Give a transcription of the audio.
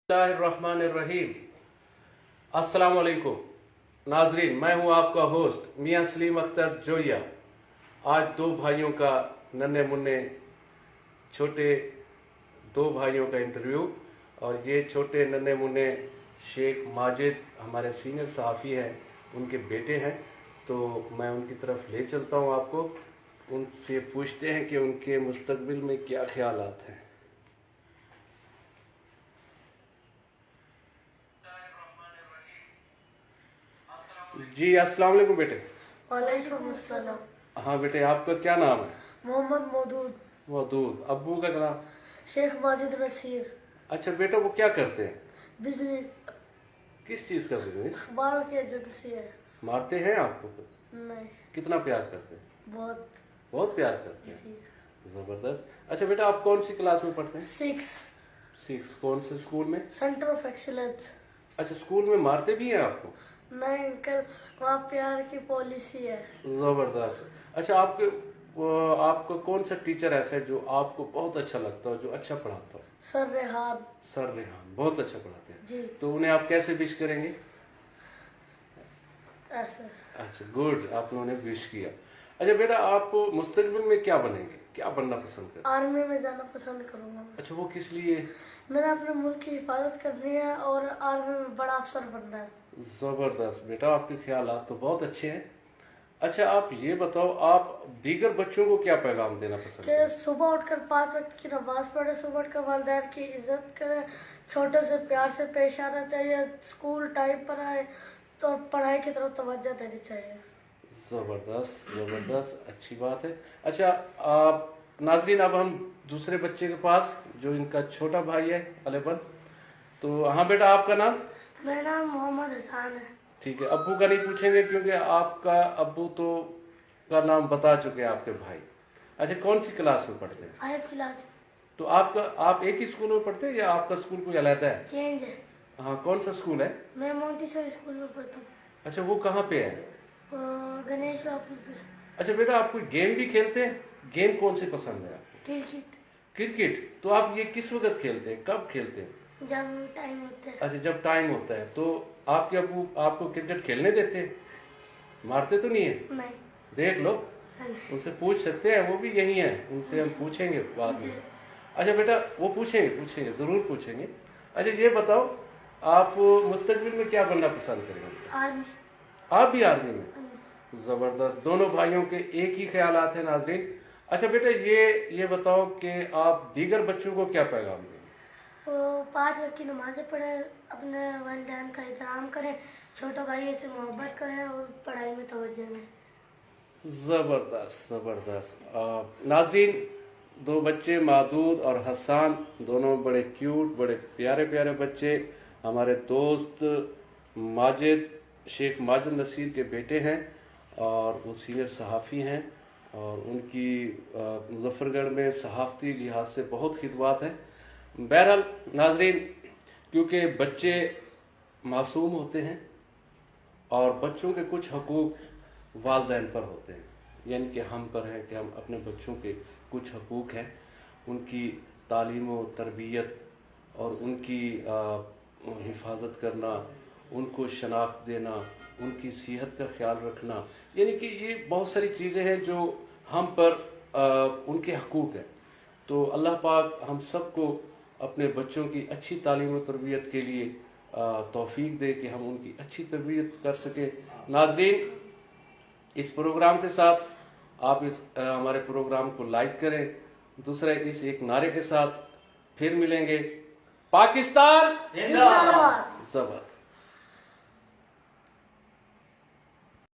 बिस्मिल्लाहिर्रहमानिर्रहीम। अस्सलाम वालेकुम नाजरीन, मैं हूं आपका होस्ट मियां सलीम अख्तर जोया। आज दो भाइयों का नन्हे मुन्ने छोटे दो भाइयों का इंटरव्यू, और ये छोटे नन्हे मुन्ने शेख माजिद हमारे सीनियर सहाफ़ी हैं, उनके बेटे हैं। तो मैं उनकी तरफ ले चलता हूं आपको, उनसे पूछते हैं कि उनके मुस्तकबिल में क्या ख्यालात हैं। जी अस्सलाम वालेकुम बेटे। वालेकुम अस्सलाम। हाँ बेटे, आपका क्या नाम है? मोहम्मद मौदूद। मौदूद। अब्बू का नाम? शेख माजिद नसीर। अच्छा बेटा, वो क्या करते हैं? बिजनेस। किस चीज़ का बिजनेस? अखबारों की एजेंसी है। मारते हैं आपको? नहीं, कितना प्यार करते हैं? बहुत। बहुत प्यार करते हैं। जी। ज़बरदस्त। अच्छा बेटा, आप कौन सी क्लास में पढ़ते हैं? 6 कौन से स्कूल में? Centre of excellence. अच्छा, स्कूल में मारते भी हैं आपको? नहीं अंकल, वहाँ प्यार की पॉलिसी है। ज़बरदस्त। अच्छा, आपका कौन सा टीचर ऐसा है जो आपको बहुत अच्छा लगता हो, जो अच्छा पढ़ाता हो? सर रेहान। सर रेहान बहुत अच्छा पढ़ाते हैं। जी। तो उन्हें आप कैसे विश करेंगे? ऐसे। अच्छा गुड, आपने उन्हें विश किया। अच्छा बेटा, आप मुस्तकबिल में क्या बनेंगे, क्या बनना पसंद करें? आर्मी में जाना पसंद करूँगा मैं। अच्छा, वो किस लिए? मैंने अपने मुल्क की हिफाजत करनी है और आर्मी में बड़ा अफसर बनना है। जबरदस्त बेटा, आपके ख्यालात तो बहुत अच्छे हैं। अच्छा आप ये बताओ, आप दीगर बच्चों को क्या पैगाम देना पसंद कि करें? सुबह उठकर 5 वक्त की नमाज पढ़े, सुबह उठकर वालिदैन की इज्जत करें, छोटे से प्यार से पेश आना चाहिए, स्कूल टाइम पर आए तो पढ़ाई की तरफ तवज्जो देनी चाहिए। जबरदस्त जबरदस्त, अच्छी बात है। अच्छा आप नाजरीन, अब हम दूसरे बच्चे के पास, जो इनका छोटा भाई है अलेबन। तो हाँ बेटा, आपका नाम? मेरा नाम मोहम्मद हसान है। ठीक है, अब्बू का नहीं पूछेंगे क्योंकि आपका अब्बू तो का नाम बता चुके हैं आपके भाई। अच्छा, कौन सी क्लास में पढ़ते हैं? 5 क्लास। तो आप एक ही स्कूल में पढ़ते हैं या आपका स्कूल कोई अलग है? चेंज है। हाँ, कौन सा स्कूल है? मैं मोंटेसरी स्कूल में पढ़ता हूँ। अच्छा, वो कहाँ पे है? गणेश बापू पे। अच्छा बेटा, आप कोई गेम भी खेलते हैं? गेम कौन सी पसंद है आपको? क्रिकेट। क्रिकेट। तो आप ये किस वक्त खेलते हैं, कब खेलते हैं? जब टाइम होता है। अच्छा, जब टाइम होता है। तो आपके अब्बू आपको क्रिकेट खेलने देते हैं? मारते तो नहीं है? नहीं। देख लो, हाँ। उनसे पूछ सकते हैं, वो भी यही है, उनसे हम पूछेंगे बाद में। अच्छा बेटा, वो पूछेंगे जरूर पूछेंगे। अच्छा ये बताओ, आप मुस्तकबिल में क्या बनना पसंद करेंगे? आर्मी। आप भी आर्मी में? जबरदस्त, दोनों भाइयों के एक ही ख्यालात हैं नाज़रीन। अच्छा बेटा, ये बताओ कि आप दीगर बच्चों को क्या पैगाम देंगे? वो 5 वक्त की नमाजें पढ़ें, अपने वालिदैन का एहतराम करें, छोटे भाइयों से मोहब्बत करें और पढ़ाई में तवज्जो दें। ज़बरदस्त ज़बरदस्त। नाज़रीन, दो बच्चे मादूद और हसान, दोनों बड़े क्यूट, बड़े प्यारे प्यारे बच्चे, हमारे दोस्त माजिद, शेख माजिद नसीर के बेटे हैं, और वो सीनियर सहाफ़ी हैं, और उनकी मुज़फ़्फ़रगढ़ में सहाफ़ती लिहाज से बहुत खिदमत हैं। बहरहाल नाज़रीन, क्योंकि बच्चे मासूम होते हैं और बच्चों के कुछ हकूक़ वालिदैन पर होते हैं, यानी कि हम पर हैं कि हम अपने बच्चों के कुछ हकूक़ हैं, उनकी तालीम व तरबियत और उनकी हिफाजत करना, उनको शनाख्त देना, उनकी सेहत का ख्याल रखना, यानी कि ये बहुत सारी चीज़ें हैं जो हम पर उनके हकूक़ हैं। तो अल्लाह पाक हम सबको अपने बच्चों की अच्छी तालीम व तरबियत के लिए तौफीक दे कि हम उनकी अच्छी तरबियत कर सकें। नाज़रीन, इस प्रोग्राम के साथ आप हमारे प्रोग्राम को लाइक करें। दूसरा, इस एक नारे के साथ फिर मिलेंगे, पाकिस्तान जिंदाबाद। ज़बरदस्त।